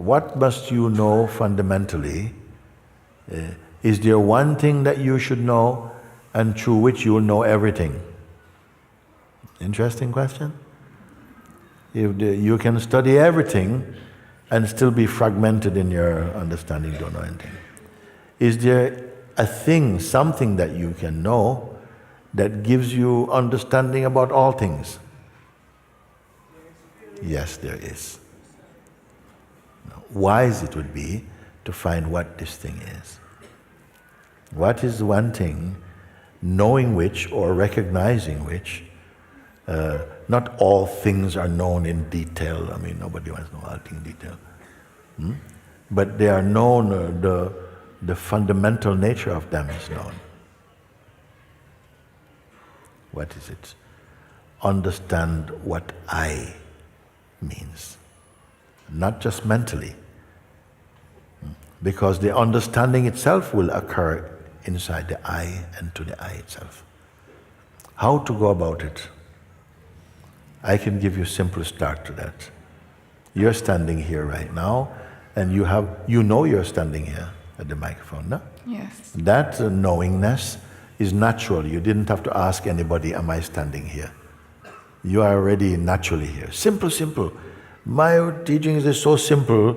what must you know fundamentally? Is there one thing that you should know and through which you will know everything? Interesting question. You can study everything and still be fragmented in your understanding, don't know anything. Is there a thing, something that you can know that gives you understanding about all things? Yes, there is. Wise it would be to find what this thing is. What is one thing, knowing which or recognizing which, not all things are known in detail. I mean, nobody wants to know all things in detail. But they are known, the fundamental nature of them is known. What is it? Understand what I means. Not just mentally. Because the understanding itself will occur inside the I and to the I itself. How to go about it? I can give you a simple start to that. You're standing here right now, and you know you're standing here at the microphone, no? Yes. That knowingness is natural. You didn't have to ask anybody, am I standing here? You are already naturally here. Simple, simple. My teachings is so simple,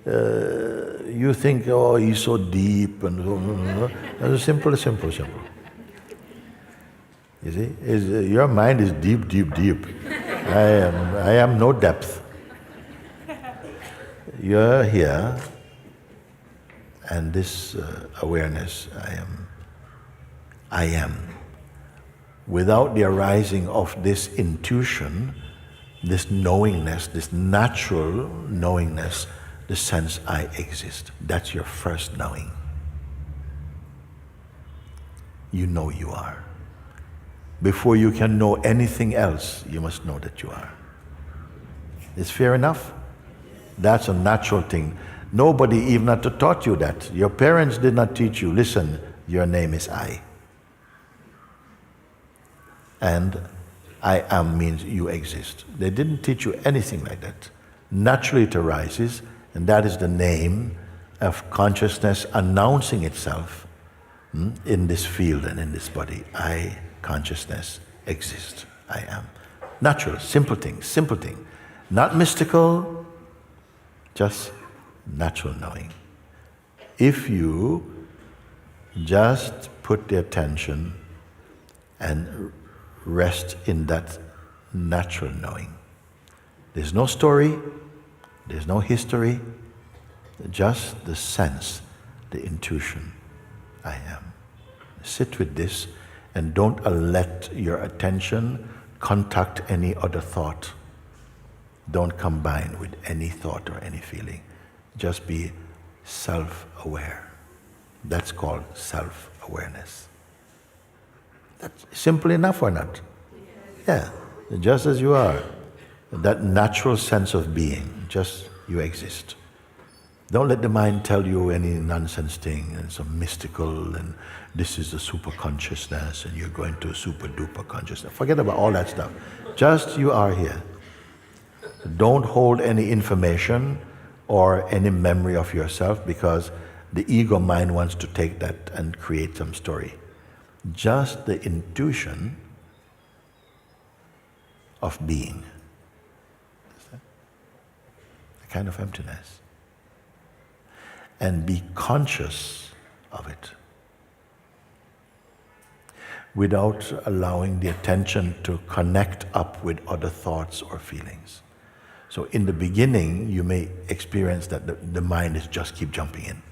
you think, oh, he's so deep, and so, simple, simple, simple. You see, your mind is deep, deep, deep. I am no depth. You're here, and this awareness, I am. Without the arising of this intuition, this knowingness, this natural knowingness, the sense I exist. That's your first knowing. You know you are. Before you can know anything else, you must know that you are. It's fair enough? That's a natural thing. Nobody even had to taught you that. Your parents did not teach you, listen, your name is I. And I am means you exist. They didn't teach you anything like that. Naturally it arises, and that is the name of consciousness announcing itself in this field and in this body. I, consciousness, exist. I am. Natural, simple thing. Not mystical, just natural knowing. If you just put the attention and rest in that natural knowing. There's no story, there's no history, just the sense, the intuition, I am. Sit with this and don't let your attention contact any other thought. Don't combine with any thought or any feeling. Just be self-aware. That's called self-awareness. That's simple enough or not? Yeah, just as you are. That natural sense of being, just you exist. Don't let the mind tell you any nonsense thing and some mystical and this is the super consciousness and you're going to super duper consciousness. Forget about all that stuff. Just you are here. Don't hold any information or any memory of yourself because the ego mind wants to take that and create some story. Just the intuition of being. A kind of emptiness. And be conscious of it without allowing the attention to connect up with other thoughts or feelings. So in the beginning, you may experience that the mind is just keep jumping in.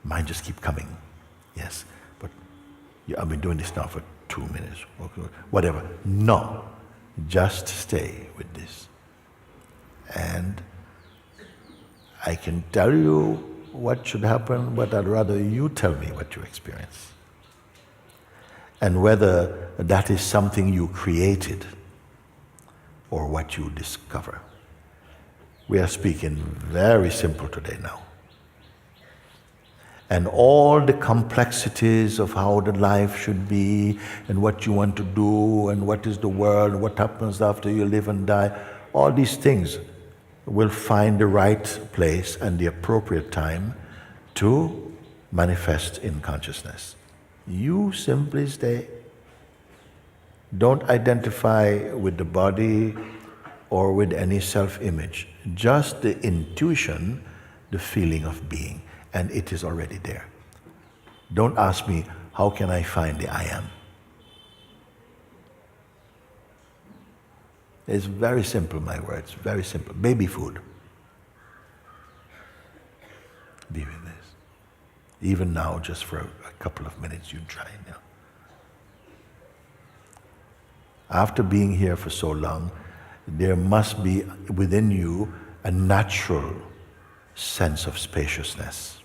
Mind just keep coming. Yes, but I've been doing this now for 2 minutes, whatever. No, just stay with this. And I can tell you what should happen, but I'd rather you tell me what you experience. And whether that is something you created or what you discover. We are speaking very simple today now. And all the complexities of how the life should be and what you want to do and what is the world, what happens after you live and die, all these things, will find the right place and the appropriate time to manifest in consciousness. You simply stay. Don't identify with the body or with any self-image. Just the intuition, the feeling of being, and it is already there. Don't ask me, how can I find the I am? It's very simple, my words, very simple. Baby food. Be with this. Even now, just for a couple of minutes, you try it now. After being here for so long, there must be within you a natural sense of spaciousness.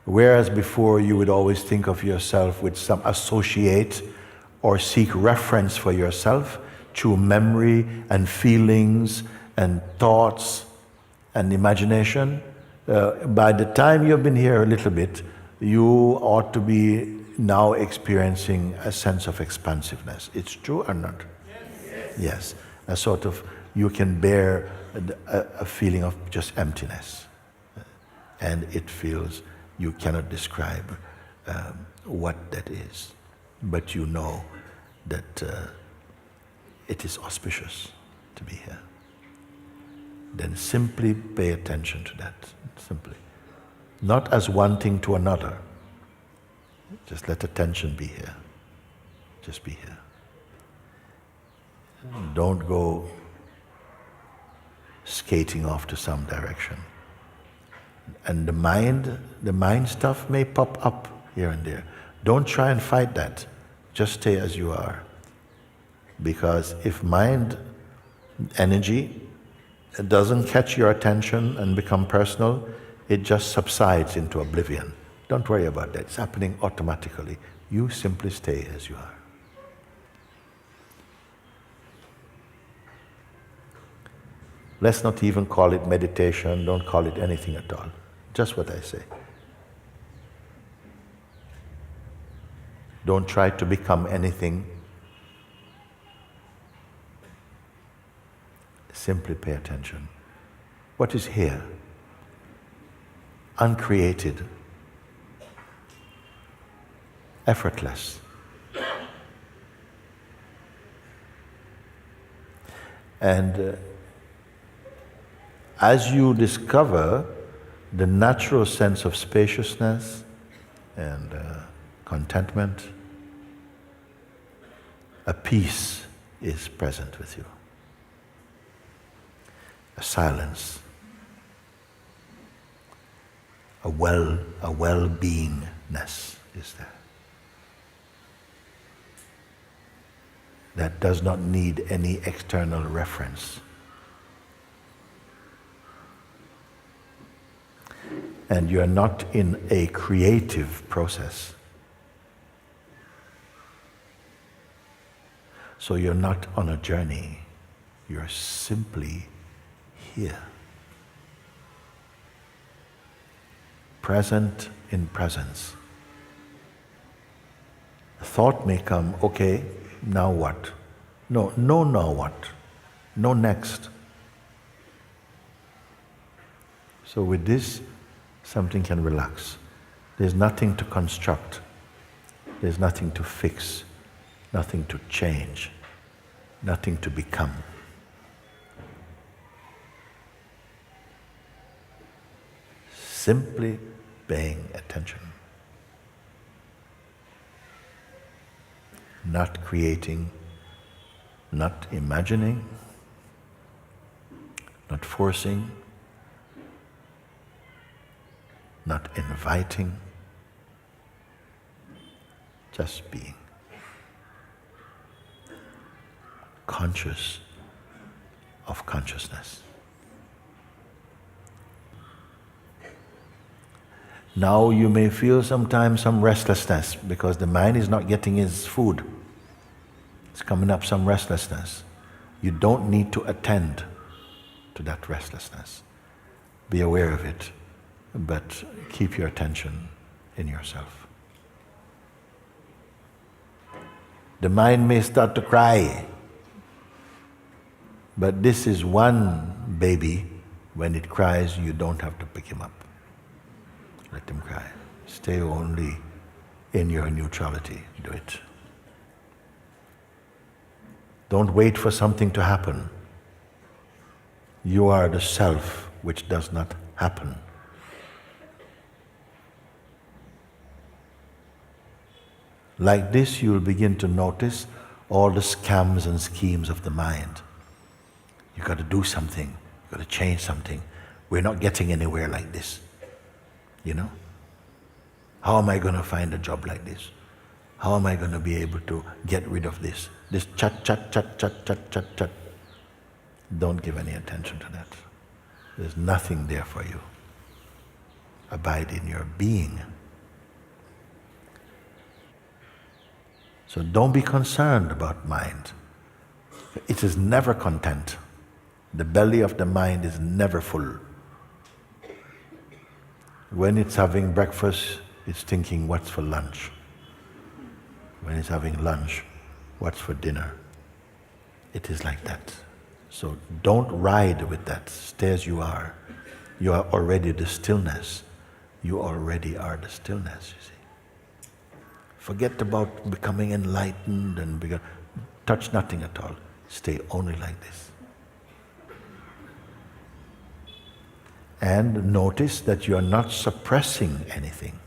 Whereas before you would always think of yourself with some associate or seek reference for yourself through memory and feelings and thoughts and imagination, by the time you've been here a little bit, you ought to be now experiencing a sense of expansiveness. It's true or not? Yes. Yes. A sort of, you can bear a feeling of just emptiness. And it feels, you cannot describe what that is. But you know that it is auspicious to be here. Then simply pay attention to that, simply. Not as one thing to another. Just let attention be here. Just be here. Don't go skating off to some direction. And the mind stuff may pop up here and there. Don't try and fight that. Just stay as you are. Because if mind energy doesn't catch your attention and become personal, it just subsides into oblivion. Don't worry about that. It's happening automatically. You simply stay as you are. Let's not even call it meditation. Don't call it anything at all. Just what I say. Don't try to become anything. Simply pay attention. What is here? Uncreated. Effortless. And as you discover the natural sense of spaciousness and contentment, a peace is present with you. A silence, a well-beingness is there. That does not need any external reference. And you are not in a creative process. So you're not on a journey. You're simply here. Present in presence. A thought may come, okay, now what? No, now what? No next. So with this, something can relax. There's nothing to construct. There's nothing to fix. Nothing to change. Nothing to become. Simply paying attention. Not creating, not imagining, not forcing, not inviting, just being. Conscious of consciousness. Now you may feel sometimes some restlessness because the mind is not getting its food. It's coming up some restlessness. You don't need to attend to that restlessness. Be aware of it, but keep your attention in yourself. The mind may start to cry, but this is one baby When it cries, you don't have to pick him up. Let him cry. Stay only in your neutrality. Do it. Don't wait for something to happen. You are the self which does not happen. Like this, you will begin to notice all the scams and schemes of the mind. You've got to do something. You've got to change something. We're not getting anywhere like this. You know? How am I going to find a job like this? How am I going to be able to get rid of this? This chat. Don't give any attention to that. There's nothing there for you. Abide in your being. So don't be concerned about mind. It is never content. The belly of the mind is never full. When it's having breakfast, it's thinking, what's for lunch? When it's having lunch, what's for dinner? It is like that. So don't ride with that. Stay as you are. You are already the stillness. You already are the stillness, you see. Forget about becoming enlightened and touch nothing at all. Stay only like this. And notice that you are not suppressing anything.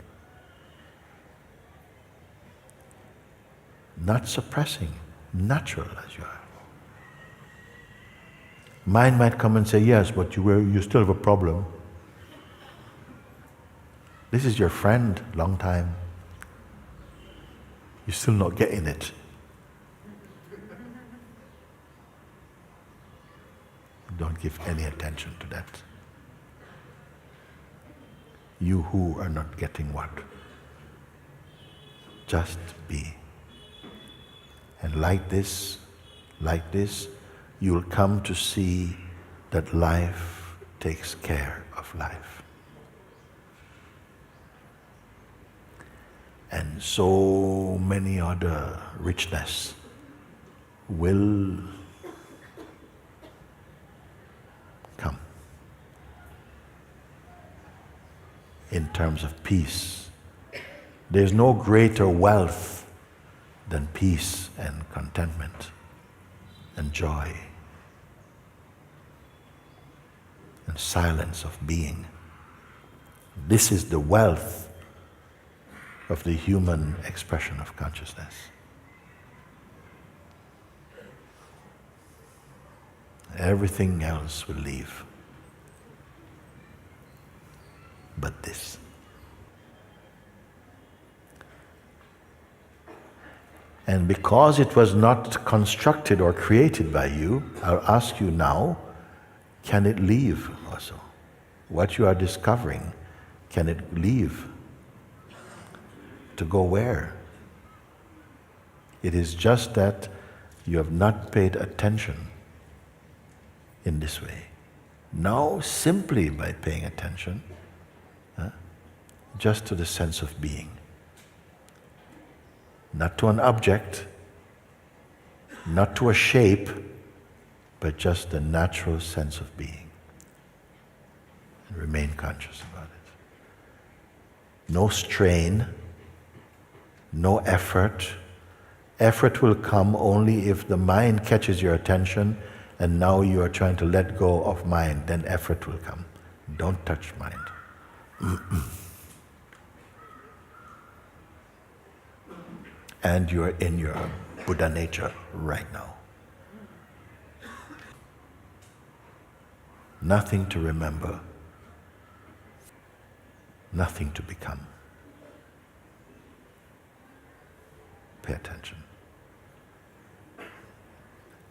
Not suppressing, natural as you are. Mind might come and say, yes, but you still have a problem. This is your friend, long time. You're still not getting it. Don't give any attention to that. You who are not getting what? Just be. And like this, you'll come to see that life takes care of life. And so many other richness will come in terms of peace. There's no greater wealth than peace and contentment and joy and silence of being. This is the wealth of the human expression of consciousness. Everything else will leave but this. And because it was not constructed or created by you, I'll ask you now, can it leave also? What you are discovering, can it leave? To go where? It is just that you have not paid attention in this way. Now, simply by paying attention, just to the sense of being. Not to an object, not to a shape, but just the natural sense of being. And remain conscious about it. No strain, no effort. Effort will come only if the mind catches your attention and now you are trying to let go of mind, then effort will come. Don't touch mind. And you are in your Buddha nature right now. Nothing to remember, nothing to become. Pay attention.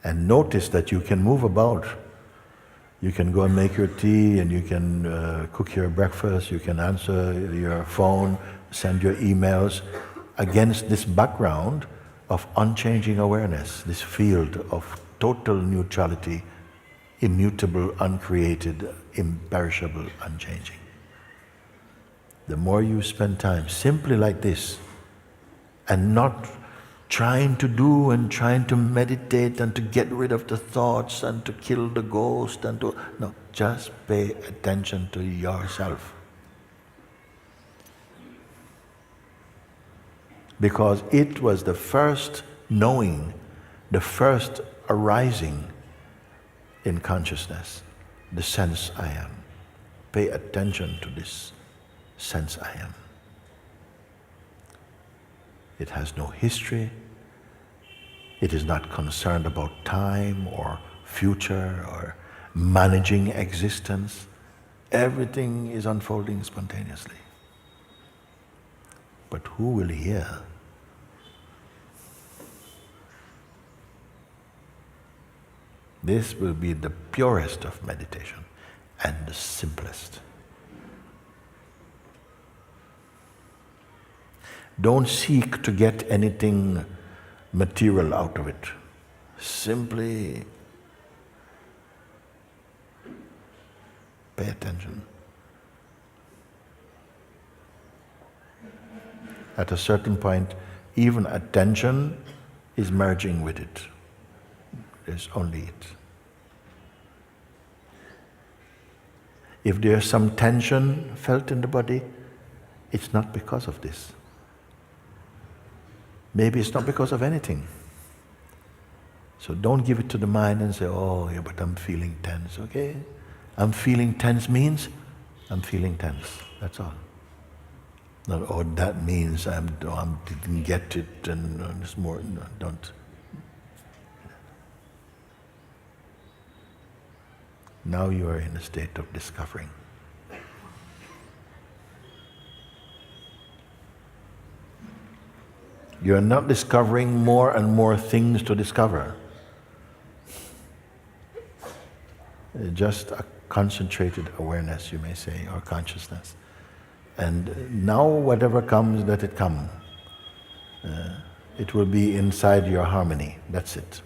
And notice that you can move about. You can go and make your tea, and you can cook your breakfast, you can answer your phone, send your emails, against this background of unchanging awareness, this field of total neutrality, immutable, uncreated, imperishable, unchanging. The more you spend time simply like this, and not trying to do and trying to meditate and to get rid of the thoughts and to kill the ghost and to... No, just pay attention to yourself. Because it was the first knowing, the first arising in consciousness, the sense I am. Pay attention to this sense I am. It has no history. It is not concerned about time or future or managing existence. Everything is unfolding spontaneously. But who will hear? This will be the purest of meditation and the simplest. Don't seek to get anything material out of it. Simply pay attention. At a certain point, even attention is merging with it. There's only it. If there's some tension felt in the body, it's not because of this. Maybe it's not because of anything. So don't give it to the mind and say, oh, yeah, but I'm feeling tense, okay? I'm feeling tense means I'm feeling tense, that's all. Not, oh, that means I didn't get it and it's more, no, don't. Now you are in a state of discovering. You are not discovering more and more things to discover. Just a concentrated awareness, you may say, or consciousness. And now whatever comes, let it come. It will be inside your harmony, that's it.